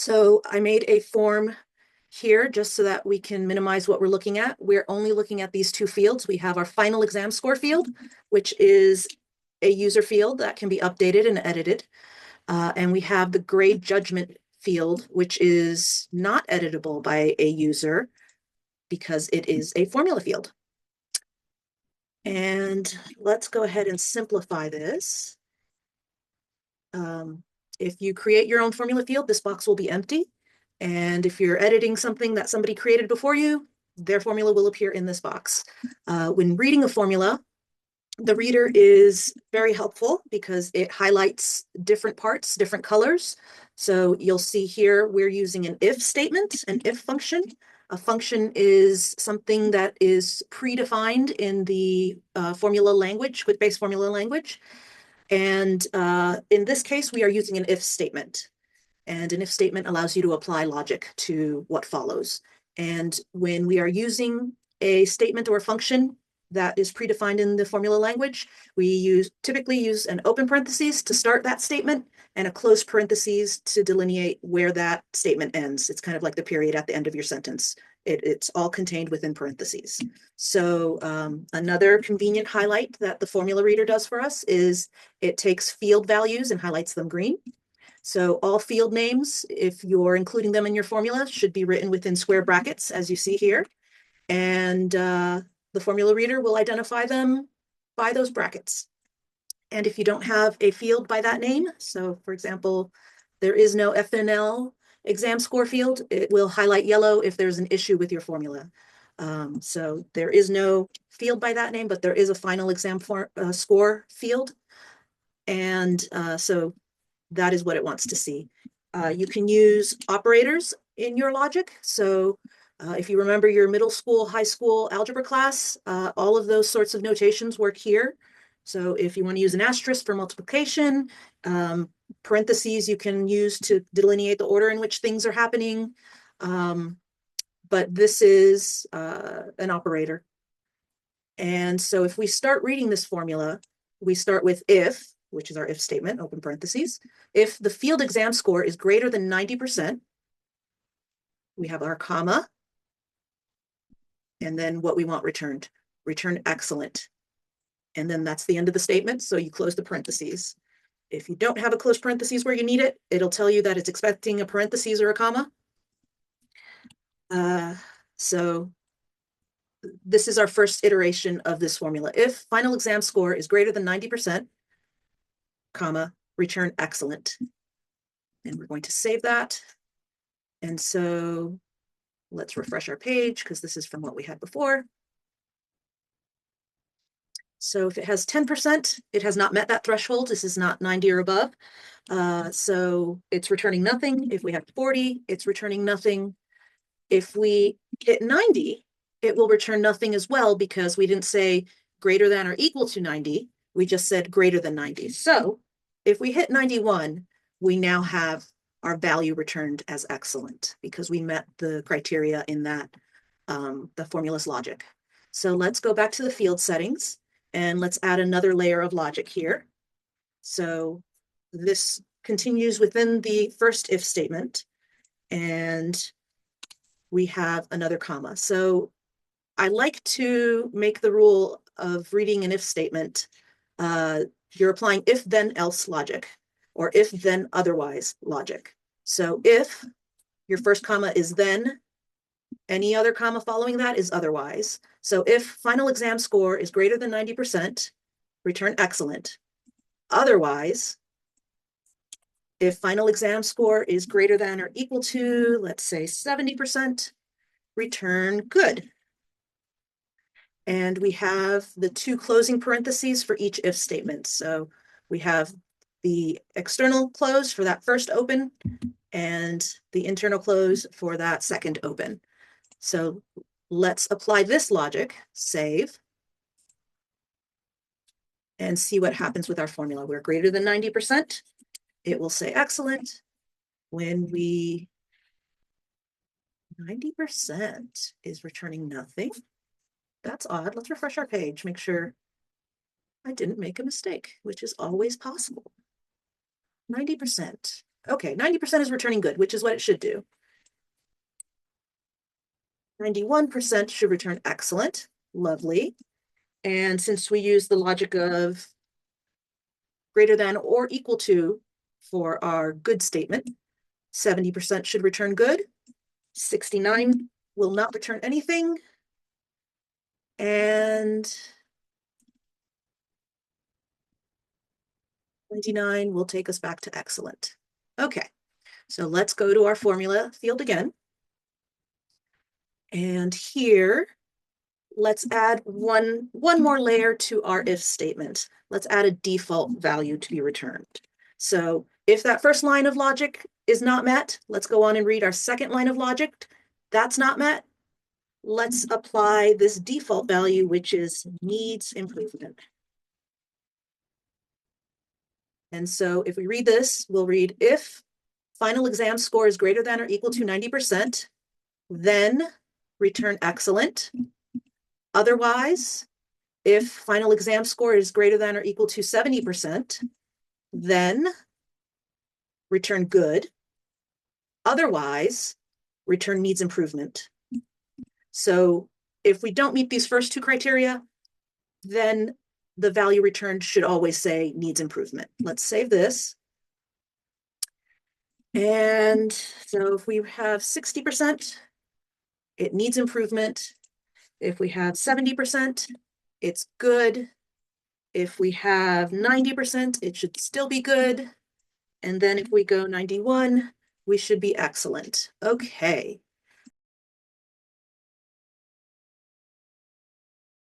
So I made a form here just so that we can minimize what we're looking at. We're only looking at these two fields. We have our final exam score field, which is a user field that can be updated and edited. And we have the grade judgment field, which is not editable by a user because it is a formula field. And let's go ahead and simplify this. If you create your own formula field, this box will be empty. And if you're editing something that somebody created before you, their formula will appear in this box. When reading a formula, the reader is very helpful because it highlights different parts, different colors. So you'll see here, we're using an if statement, an if function. A function is something that is predefined in the formula language, Quickbase Formula language. And in this case, we are using an if statement. And an if statement allows you to apply logic to what follows. And when we are using a statement or a function that is predefined in the formula language, we typically use an open parentheses to start that statement and a close parentheses to delineate where that statement ends. It's kind of like the period at the end of your sentence. It's all contained within parentheses. So another convenient highlight that the formula reader does for us is it takes field values and highlights them green. So all field names, if you're including them in your formula, should be written within square brackets, as you see here. And the formula reader will identify them by those brackets. And if you don't have a field by that name, so for example, there is no FNL exam score field, it will highlight yellow if there's an issue with your formula. So there is no field by that name, but there is a final exam score field. And so that is what it wants to see. You can use operators in your logic. So if you remember your middle school, high school algebra class, all of those sorts of notations work here. So if you want to use an asterisk for multiplication, parentheses you can use to delineate the order in which things are happening. But this is an operator. And so if we start reading this formula, we start with if, which is our if statement, open parentheses. If the field exam score is greater than 90%, we have our comma, and then what we want returned. Return excellent. And then that's the end of the statement, so you close the parentheses. If you don't have a close parentheses where you need it, it'll tell you that it's expecting a parentheses or a comma. So this is our first iteration of this formula. If final exam score is greater than 90%, comma, return excellent. And we're going to save that. And so let's refresh our page because this is from what we had before. So if it has 10%, it has not met that threshold. This is not 90 or above. So it's returning nothing. If we have 40, it's returning nothing. If we hit 90, it will return nothing as well because we didn't say greater than or equal to 90. We just said greater than 90. So if we hit 91, we now have our value returned as excellent because we met the criteria in that the formula's logic. So let's go back to the field settings and let's add another layer of logic here. So this continues within the first if statement and we have another comma. So I like to make the rule of reading an if statement. You're applying if then else logic or if then otherwise logic. So if your first comma is then, any other comma following that is otherwise. So if final exam score is greater than 90%, return excellent. Otherwise, if final exam score is greater than or equal to, let's say 70%, return good. And we have the two closing parentheses for each if statement. So we have the external close for that first open and the internal close for that second open. So let's apply this logic, save, and see what happens with our formula. We're greater than 90%. It will say excellent. When 90% is returning nothing. That's odd. Let's refresh our page, make sure I didn't make a mistake, which is always possible. 90%. Okay, 90% is returning good, which is what it should do. 91% should return excellent. Lovely. And since we use the logic of greater than or equal to for our good statement, 70% should return good. 69 will not return anything. And 99 will take us back to excellent. Okay, so let's go to our formula field again. And here, let's add one more layer to our if statement. Let's add a default value to be returned. So if that first line of logic is not met, let's go on and read our second line of logic. That's not met. Let's apply this default value, which is needs improvement. And so if we read this, we'll read if final exam score is greater than or equal to 90%, then return excellent. Otherwise, if final exam score is greater than or equal to 70%, then return good. Otherwise, return needs improvement. So if we don't meet these first two criteria, then the value returned should always say needs improvement. Let's save this. And so if we have 60%, it needs improvement. If we have 70%, it's good. If we have 90%, it should still be good. And then if we go 91, we should be excellent. Okay.